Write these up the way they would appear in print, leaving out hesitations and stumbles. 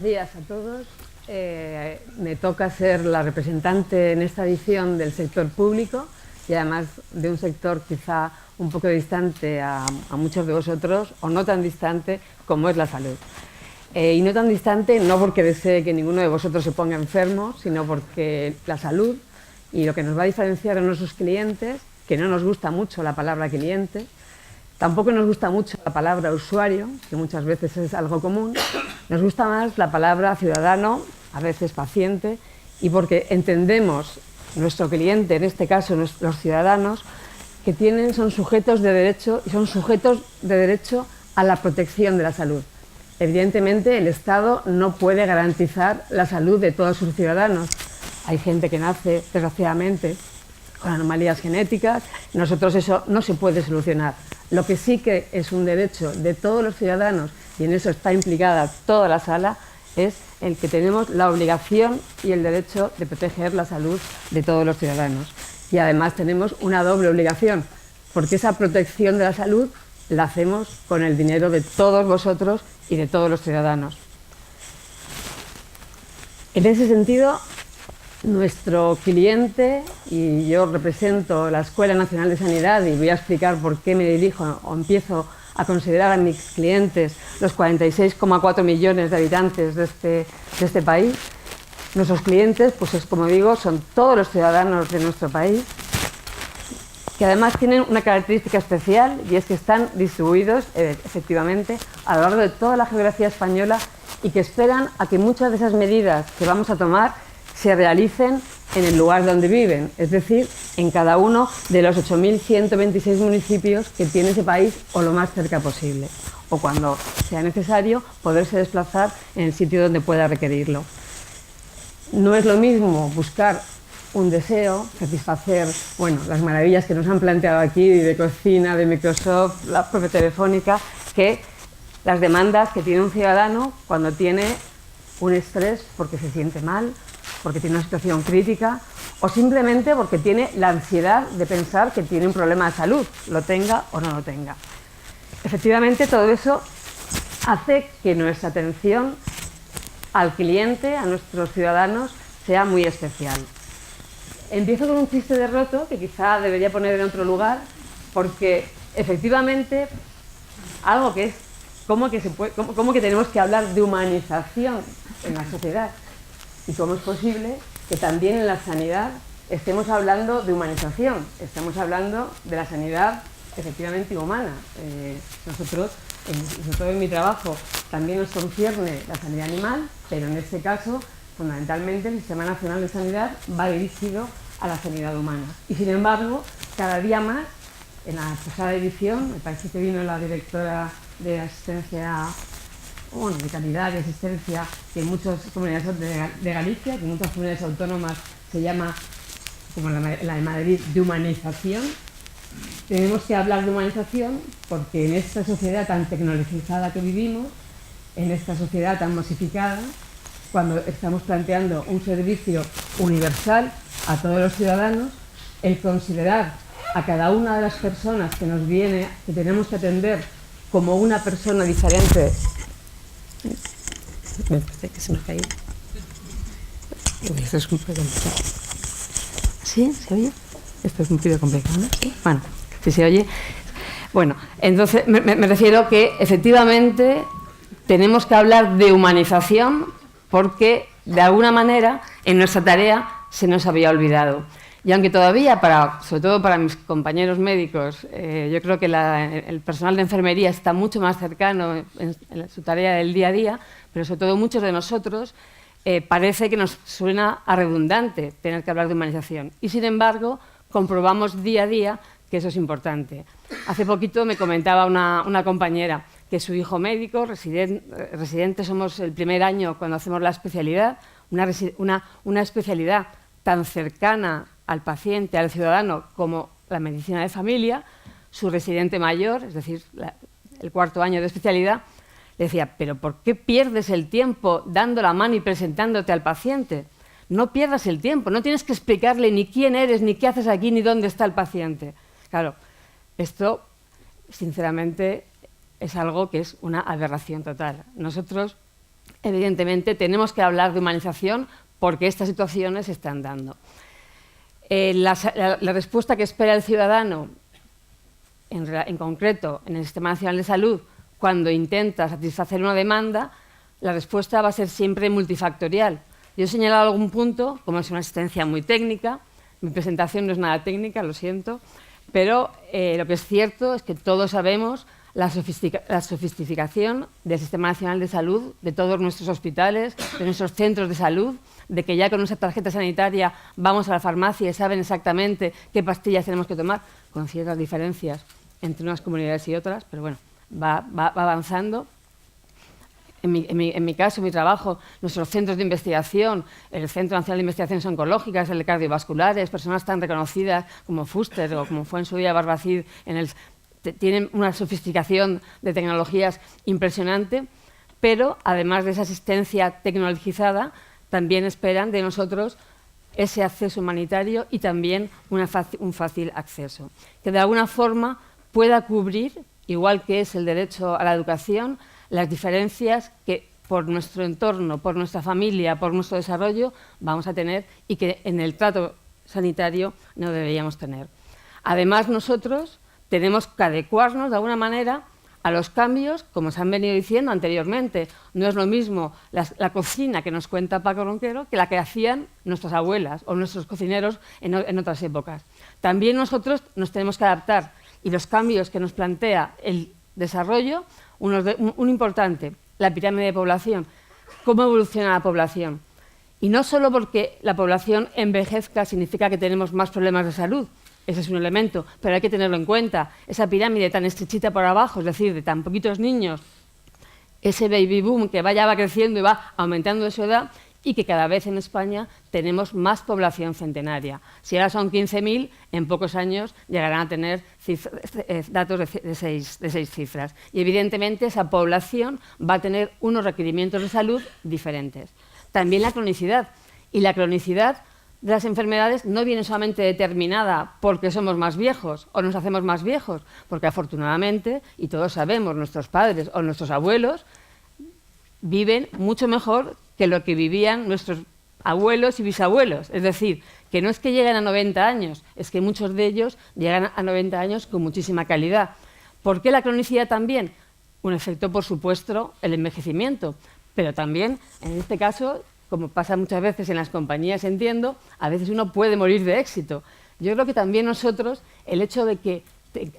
días a todos. Me toca ser la representante en esta edición del sector público y además de un sector quizá un poco distante a muchos de vosotros, o no tan distante como es la salud. Y no tan distante no porque desee que ninguno de vosotros se ponga enfermo, sino porque la salud y lo que nos va a diferenciar a nuestros clientes, que no nos gusta mucho la palabra cliente, tampoco nos gusta mucho la palabra usuario, que muchas veces es algo común, nos gusta más la palabra ciudadano, a veces paciente, y porque entendemos nuestro cliente, en este caso los ciudadanos, que son sujetos de derecho y son sujetos de derecho a la protección de la salud. Evidentemente, el Estado no puede garantizar la salud de todos sus ciudadanos. Hay gente que nace, desgraciadamente, con anomalías genéticas. Nosotros eso no se puede solucionar. Lo que sí que es un derecho de todos los ciudadanos, y en eso está implicada toda la sala, es el que tenemos la obligación y el derecho de proteger la salud de todos los ciudadanos. Y además tenemos una doble obligación, porque esa protección de la salud la hacemos con el dinero de todos vosotros y de todos los ciudadanos. En ese sentido, nuestro cliente, y yo represento la Escuela Nacional de Sanidad y voy a explicar por qué me dirijo o empiezo a considerar a mis clientes los 46,4 millones de habitantes de este país. Nuestros clientes, pues es como digo, son todos los ciudadanos de nuestro país, que además tienen una característica especial, y es que están distribuidos efectivamente a lo largo de toda la geografía española y que esperan a que muchas de esas medidas que vamos a tomar se realicen en el lugar donde viven, es decir, en cada uno de los 8.126 municipios que tiene ese país o lo más cerca posible, o cuando sea necesario poderse desplazar en el sitio donde pueda requerirlo. No es lo mismo buscar un deseo, satisfacer, bueno, las maravillas que nos han planteado aquí de cocina, de Microsoft, la propia Telefónica, que las demandas que tiene un ciudadano cuando tiene un estrés porque se siente mal, porque tiene una situación crítica o simplemente porque tiene la ansiedad de pensar que tiene un problema de salud, lo tenga o no lo tenga. Efectivamente, todo eso hace que nuestra atención al cliente, a nuestros ciudadanos, sea muy especial. Empiezo con un chiste de roto que quizá debería poner en otro lugar, porque efectivamente algo que es cómo que tenemos que hablar de humanización en la sociedad y cómo es posible que también en la sanidad estemos hablando de humanización, estamos hablando de la sanidad efectivamente humana. Nosotros, sobre todo en mi trabajo, también nos concierne la sanidad animal, pero en este caso, fundamentalmente, el Sistema Nacional de Sanidad va dirigido a la sanidad humana. Y sin embargo, cada día más, en la pasada edición, me parece que vino la directora de asistencia, bueno, de calidad y asistencia, que en muchas comunidades de Galicia, que en muchas comunidades autónomas se llama, como la de Madrid, de humanización. Tenemos que hablar de humanización porque en esta sociedad tan tecnologizada que vivimos, en esta sociedad tan masificada, cuando estamos planteando un servicio universal a todos los ciudadanos, el considerar a cada una de las personas que nos viene, que tenemos que atender como una persona diferente. Me parece que se me ha caído. Esto es un poco complicado. ¿Sí? ¿Se oye? Esto es un poquito complicado, ¿no? ¿Sí? Bueno, si se oye. Bueno, entonces me refiero que efectivamente tenemos que hablar de humanización porque de alguna manera en nuestra tarea se nos había olvidado. Y aunque todavía, sobre todo para mis compañeros médicos, yo creo que el personal de enfermería está mucho más cercano en su tarea del día a día, pero sobre todo muchos de nosotros parece que nos suena a redundante tener que hablar de humanización. Y sin embargo, comprobamos día a día que eso es importante. Hace poquito me comentaba una compañera que su hijo médico, residente, somos el primer año cuando hacemos la especialidad, una especialidad tan cercana al paciente, al ciudadano, como la medicina de familia. Su residente mayor, es decir, el cuarto año de especialidad, le decía, pero ¿por qué pierdes el tiempo dando la mano y presentándote al paciente? No pierdas el tiempo, no tienes que explicarle ni quién eres, ni qué haces aquí, ni dónde está el paciente. Claro, esto, sinceramente, es algo que es una aberración total. Nosotros evidentemente tenemos que hablar de humanización porque estas situaciones se están dando. La respuesta que espera el ciudadano, en concreto en el Sistema Nacional de Salud, cuando intenta satisfacer una demanda, la respuesta va a ser siempre multifactorial. Yo he señalado algún punto, como es una asistencia muy técnica, mi presentación no es nada técnica, lo siento, pero lo que es cierto es que todos sabemos la sofisticación del Sistema Nacional de Salud, de todos nuestros hospitales, de nuestros centros de salud, de que ya con nuestra tarjeta sanitaria vamos a la farmacia y saben exactamente qué pastillas tenemos que tomar, con ciertas diferencias entre unas comunidades y otras, pero bueno, va avanzando. En mi caso, en mi trabajo, nuestros centros de investigación, el Centro Nacional de Investigaciones Oncológicas, el de Cardiovasculares, personas tan reconocidas como Fuster o como fue en su día Barbacid, tienen una sofisticación de tecnologías impresionante, pero además de esa asistencia tecnologizada, también esperan de nosotros ese acceso humanitario y también un fácil acceso, que de alguna forma pueda cubrir, igual que es el derecho a la educación, las diferencias que por nuestro entorno, por nuestra familia, por nuestro desarrollo vamos a tener y que en el trato sanitario no deberíamos tener. Además, nosotros tenemos que adecuarnos de alguna manera a los cambios, como se han venido diciendo anteriormente. No es lo mismo la cocina que nos cuenta Paco Ronquero que la que hacían nuestras abuelas o nuestros cocineros en otras épocas. También nosotros nos tenemos que adaptar y los cambios que nos plantea el desarrollo, un importante, la pirámide de población, cómo evoluciona la población. Y no solo porque la población envejezca significa que tenemos más problemas de salud, ese es un elemento, pero hay que tenerlo en cuenta. Esa pirámide tan estrechita por abajo, es decir, de tan poquitos niños, ese baby boom que va creciendo y va aumentando de su edad y que cada vez en España tenemos más población centenaria. Si ahora son 15.000, en pocos años llegarán a tener datos de seis cifras. Y evidentemente esa población va a tener unos requerimientos de salud diferentes. También la cronicidad. Y la cronicidad de las enfermedades no viene solamente determinada porque somos más viejos o nos hacemos más viejos, porque afortunadamente, y todos sabemos, nuestros padres o nuestros abuelos viven mucho mejor que lo que vivían nuestros abuelos y bisabuelos. Es decir, que no es que lleguen a 90 años, es que muchos de ellos llegan a 90 años con muchísima calidad. ¿Por qué la cronicidad también? Un efecto, por supuesto, el envejecimiento, pero también, en este caso, como pasa muchas veces en las compañías, entiendo, a veces uno puede morir de éxito. Yo creo que también nosotros, el hecho de que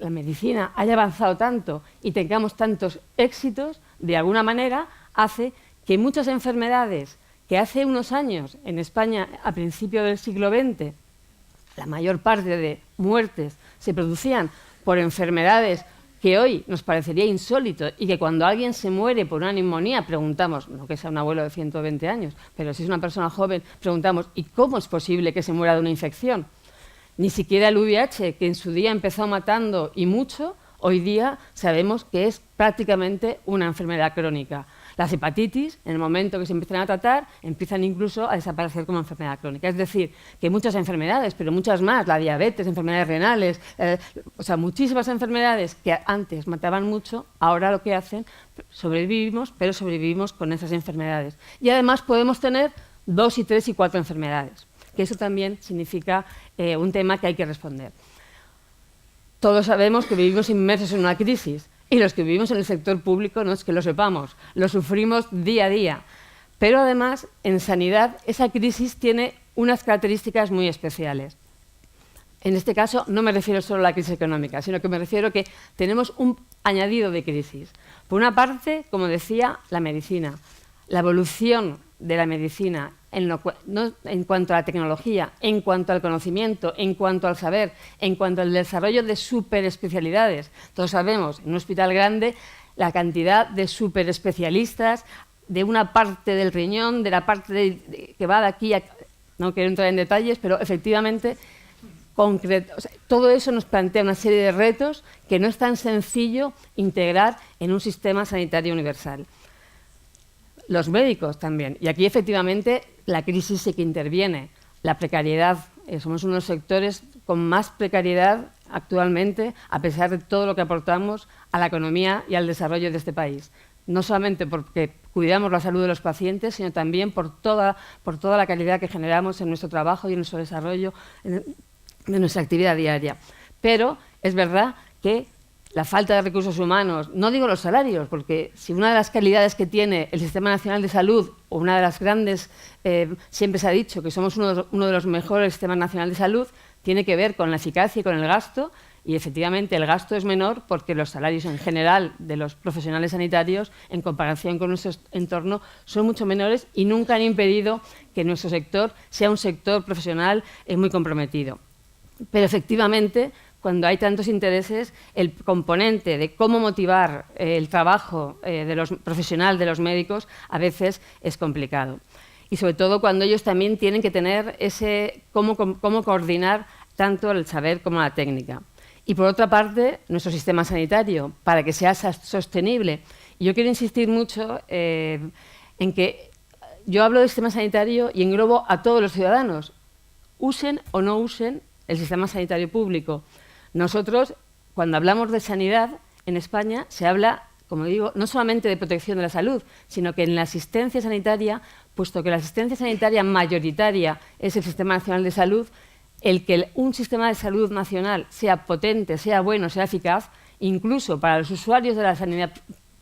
la medicina haya avanzado tanto y tengamos tantos éxitos, de alguna manera hace que muchas enfermedades que hace unos años en España, a principios del siglo XX, la mayor parte de muertes se producían por enfermedades que hoy nos parecería insólito y que cuando alguien se muere por una neumonía preguntamos, no que sea un abuelo de 120 años, pero si es una persona joven, preguntamos, ¿y cómo es posible que se muera de una infección? Ni siquiera el VIH, que en su día empezó matando y mucho, hoy día sabemos que es prácticamente una enfermedad crónica. Las hepatitis, en el momento que se empiezan a tratar, empiezan incluso a desaparecer como enfermedad crónica. Es decir, que muchas enfermedades, pero muchas más, la diabetes, enfermedades renales, muchísimas enfermedades que antes mataban mucho, ahora lo que hacen, sobrevivimos, pero sobrevivimos con esas enfermedades. Y además podemos tener 2 y 3 y 4 enfermedades, que eso también significa un tema que hay que responder. Todos sabemos que vivimos inmersos en una crisis. Y los que vivimos en el sector público no es que lo sepamos, lo sufrimos día a día. Pero además, en sanidad, esa crisis tiene unas características muy especiales. En este caso, no me refiero solo a la crisis económica, sino que me refiero a que tenemos un añadido de crisis. Por una parte, como decía, la medicina, la evolución de la medicina en cuanto a la tecnología, en cuanto al conocimiento, en cuanto al saber, en cuanto al desarrollo de superespecialidades. Todos sabemos, en un hospital grande, la cantidad de superespecialistas de una parte del riñón, de la parte que va de aquí a... No quiero entrar en detalles, pero efectivamente, todo eso nos plantea una serie de retos que no es tan sencillo integrar en un sistema sanitario universal. Los médicos también. Y aquí, efectivamente, la crisis sí que interviene. La precariedad. Somos uno de los sectores con más precariedad actualmente, a pesar de todo lo que aportamos a la economía y al desarrollo de este país. No solamente porque cuidamos la salud de los pacientes, sino también por toda la calidad que generamos en nuestro trabajo y en nuestro desarrollo de nuestra actividad diaria. Pero es verdad que la falta de recursos humanos, no digo los salarios, porque si una de las calidades que tiene el Sistema Nacional de Salud, o una de las grandes, siempre se ha dicho que somos uno de los mejores sistemas nacionales de salud, tiene que ver con la eficacia y con el gasto, y efectivamente el gasto es menor porque los salarios en general de los profesionales sanitarios, en comparación con nuestro entorno, son mucho menores y nunca han impedido que nuestro sector sea un sector profesional muy comprometido. Pero efectivamente, cuando hay tantos intereses, el componente de cómo motivar el trabajo profesional de los médicos a veces es complicado. Y sobre todo cuando ellos también tienen que tener cómo coordinar tanto el saber como la técnica. Y por otra parte, nuestro sistema sanitario, para que sea sostenible. Y yo quiero insistir mucho en que yo hablo del sistema sanitario y englobo a todos los ciudadanos, usen o no usen el sistema sanitario público. Nosotros, cuando hablamos de sanidad, en España se habla, como digo, no solamente de protección de la salud, sino que en la asistencia sanitaria, puesto que la asistencia sanitaria mayoritaria es el Sistema Nacional de Salud, el que un sistema de salud nacional sea potente, sea bueno, sea eficaz, incluso para los usuarios de la sanidad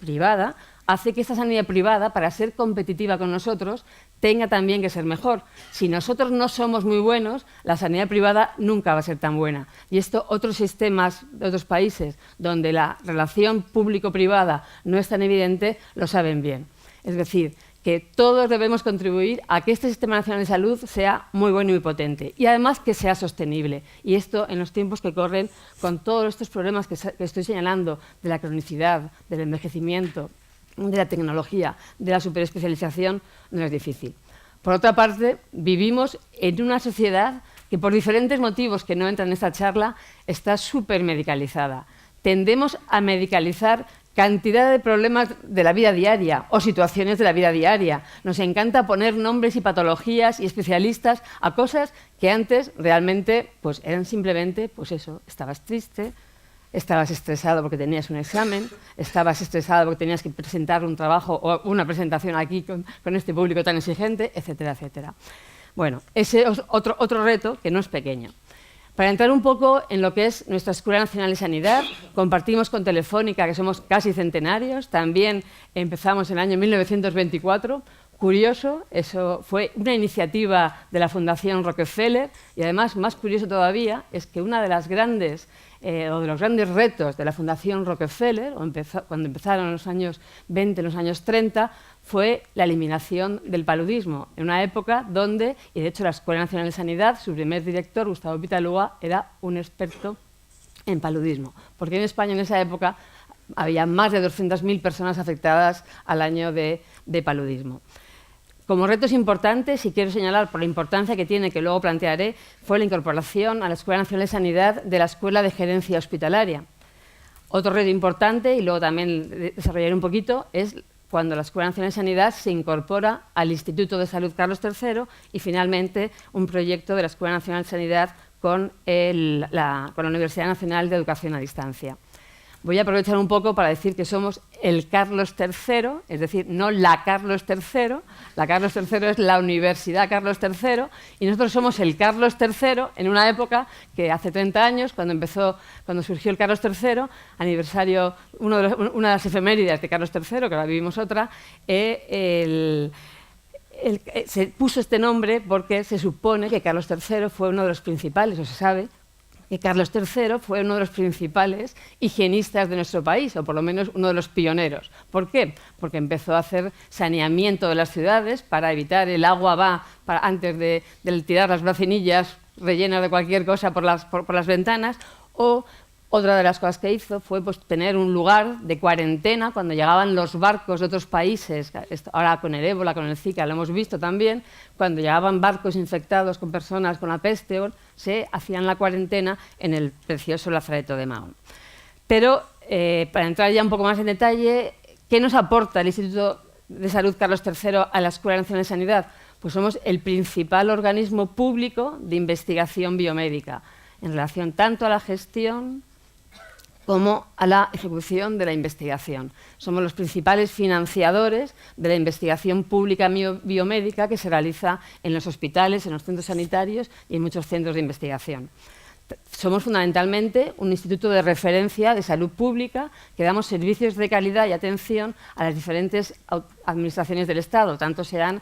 privada, hace que esta sanidad privada, para ser competitiva con nosotros, tenga también que ser mejor. Si nosotros no somos muy buenos, la sanidad privada nunca va a ser tan buena. Y esto otros sistemas de otros países, donde la relación público-privada no es tan evidente, lo saben bien. Es decir, que todos debemos contribuir a que este Sistema Nacional de Salud sea muy bueno y muy potente. Y además que sea sostenible. Y esto, en los tiempos que corren, con todos estos problemas que estoy señalando, de la cronicidad, del envejecimiento, de la tecnología, de la superespecialización, no es difícil. Por otra parte, vivimos en una sociedad que por diferentes motivos que no entran en esta charla está supermedicalizada. Tendemos a medicalizar cantidad de problemas de la vida diaria o situaciones de la vida diaria. Nos encanta poner nombres y patologías y especialistas a cosas que antes realmente pues, eran simplemente, pues eso, estabas triste, estabas estresado porque tenías un examen, estabas estresado porque tenías que presentar un trabajo o una presentación aquí con este público tan exigente, etcétera, etcétera. Bueno, ese es otro reto que no es pequeño. Para entrar un poco en lo que es nuestra Escuela Nacional de Sanidad, compartimos con Telefónica, que somos casi centenarios, también empezamos en el año 1924, curioso, eso fue una iniciativa de la Fundación Rockefeller y además, más curioso todavía, es que una de las grandes o de los grandes retos de la Fundación Rockefeller, cuando empezaron en los años 20, en los años 30, fue la eliminación del paludismo, en una época donde, y de hecho la Escuela Nacional de Sanidad, su primer director, Gustavo Pitalúa, era un experto en paludismo, porque en España en esa época había más de 200.000 personas afectadas al año de paludismo. Como retos importantes, y quiero señalar por la importancia que tiene, que luego plantearé, fue la incorporación a la Escuela Nacional de Sanidad de la Escuela de Gerencia Hospitalaria. Otro reto importante, y luego también desarrollaré un poquito, es cuando la Escuela Nacional de Sanidad se incorpora al Instituto de Salud Carlos III y finalmente un proyecto de la Escuela Nacional de Sanidad con la Universidad Nacional de Educación a Distancia. Voy a aprovechar un poco para decir que somos el Carlos III, es decir, no la Carlos III. La Carlos III es la Universidad Carlos III y nosotros somos el Carlos III en una época que hace 30 años, cuando surgió el Carlos III, aniversario, una de las efemérides de Carlos III, que ahora vivimos otra, se puso este nombre porque se supone que Carlos III fue uno de los principales, o se sabe, que Carlos III fue uno de los principales higienistas de nuestro país, o por lo menos uno de los pioneros. ¿Por qué? Porque empezó a hacer saneamiento de las ciudades para evitar el agua antes de tirar las bracinillas rellenas de cualquier cosa por las ventanas, o otra de las cosas que hizo fue pues, tener un lugar de cuarentena cuando llegaban los barcos de otros países, ahora con el ébola, con el Zika, lo hemos visto también, cuando llegaban barcos infectados con personas con la peste, se hacían la cuarentena en el precioso Lazareto de Mahón. Pero, para entrar ya un poco más en detalle, ¿qué nos aporta el Instituto de Salud Carlos III a la Escuela Nacional de Sanidad? Pues somos el principal organismo público de investigación biomédica, en relación tanto a la gestión como a la ejecución de la investigación. Somos los principales financiadores de la investigación pública biomédica que se realiza en los hospitales, en los centros sanitarios y en muchos centros de investigación. Somos fundamentalmente un instituto de referencia de salud pública que damos servicios de calidad y atención a las diferentes administraciones del Estado, tanto sean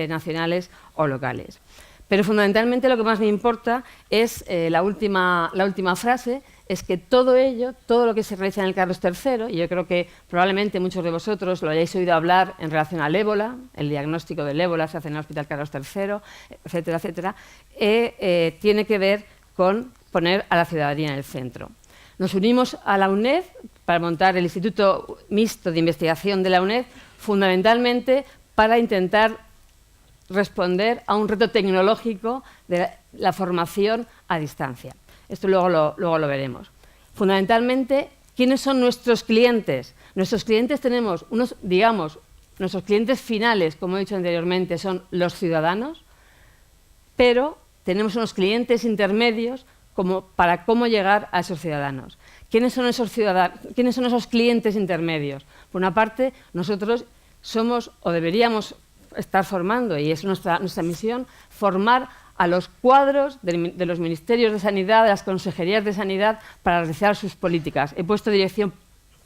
nacionales o locales. Pero fundamentalmente lo que más me importa es la última frase, es que todo ello, todo lo que se realiza en el Carlos III, y yo creo que probablemente muchos de vosotros lo hayáis oído hablar en relación al ébola, el diagnóstico del ébola se hace en el Hospital Carlos III, etcétera, etcétera, tiene que ver con poner a la ciudadanía en el centro. Nos unimos a la UNED para montar el Instituto Mixto de Investigación de la UNED, fundamentalmente para intentar responder a un reto tecnológico de la formación a distancia. Esto luego lo veremos. Fundamentalmente, ¿quiénes son nuestros clientes? Nuestros clientes tenemos unos, digamos, nuestros clientes finales, como he dicho anteriormente, son los ciudadanos, pero tenemos unos clientes intermedios para cómo llegar a esos ciudadanos. ¿Quiénes son esos ciudadanos? ¿Quiénes son esos clientes intermedios? Por una parte, nosotros somos o deberíamos estar formando, y es nuestra misión, formar a los cuadros de los ministerios de sanidad, de las consejerías de sanidad, para realizar sus políticas. He puesto dirección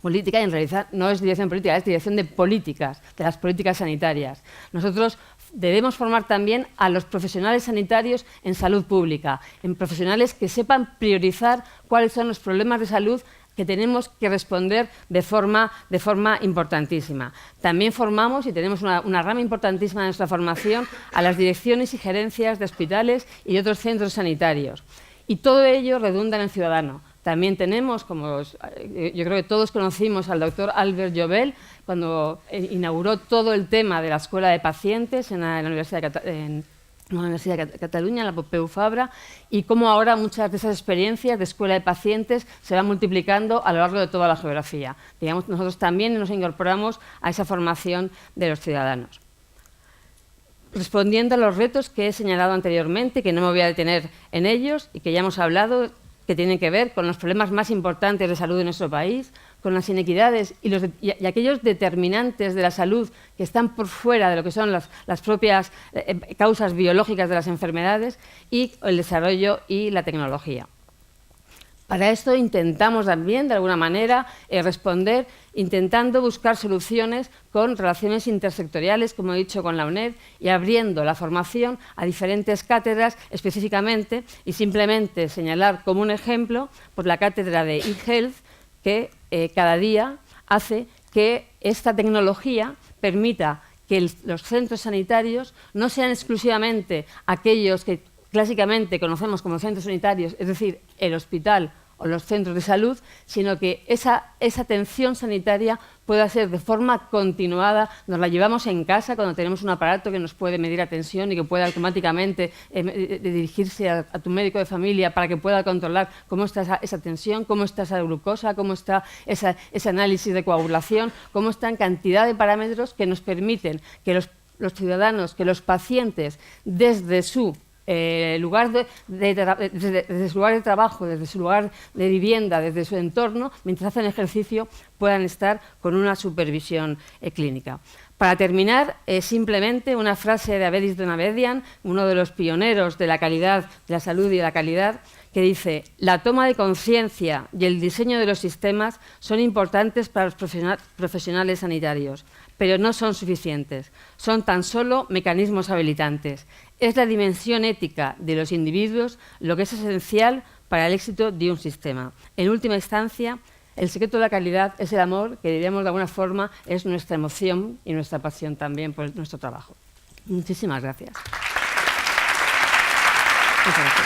política y en realidad no es dirección política, es dirección de políticas, de las políticas sanitarias. Nosotros debemos formar también a los profesionales sanitarios en salud pública, en profesionales que sepan priorizar cuáles son los problemas de salud que tenemos que responder de forma importantísima. También formamos, y tenemos una rama importantísima de nuestra formación, a las direcciones y gerencias de hospitales y de otros centros sanitarios. Y todo ello redunda en el ciudadano. También tenemos, como yo creo que todos conocimos al doctor Albert Llobel, cuando inauguró todo el tema de la escuela de pacientes en la Universidad de Cataluña, en la Pompeu Fabra, y cómo ahora muchas de esas experiencias de escuela de pacientes se van multiplicando a lo largo de toda la geografía. Digamos, nosotros también nos incorporamos a esa formación de los ciudadanos. Respondiendo a los retos que he señalado anteriormente, que no me voy a detener en ellos y que ya hemos hablado, que tienen que ver con los problemas más importantes de salud de nuestro país, con las inequidades y aquellos determinantes de la salud que están por fuera de lo que son las propias causas biológicas de las enfermedades, y el desarrollo y la tecnología. Para esto intentamos también, de alguna manera, responder intentando buscar soluciones con relaciones intersectoriales, como he dicho, con la UNED, y abriendo la formación a diferentes cátedras específicamente, y simplemente señalar como un ejemplo pues la cátedra de eHealth, que cada día hace que esta tecnología permita que los centros sanitarios no sean exclusivamente aquellos que clásicamente conocemos como centros sanitarios, es decir, el hospital o los centros de salud, sino que esa atención sanitaria pueda ser de forma continuada. Nos la llevamos en casa cuando tenemos un aparato que nos puede medir la tensión y que puede automáticamente dirigirse a tu médico de familia para que pueda controlar cómo está esa tensión, cómo está esa glucosa, cómo está ese análisis de coagulación, cómo está en cantidad de parámetros que nos permiten que los ciudadanos, que los pacientes, desde su lugar desde su lugar de trabajo, desde su lugar de vivienda, desde su entorno, mientras hacen ejercicio, puedan estar con una supervisión clínica. Para terminar, simplemente una frase de Avedis Donabedian, uno de los pioneros de la calidad, de la salud y de la calidad, que dice: la toma de conciencia y el diseño de los sistemas son importantes para los profesionales sanitarios, pero no son suficientes. Son tan solo mecanismos habilitantes. Es la dimensión ética de los individuos lo que es esencial para el éxito de un sistema. En última instancia, el secreto de la calidad es el amor, que diríamos de alguna forma es nuestra emoción y nuestra pasión también por nuestro trabajo. Muchísimas gracias. Muchas gracias.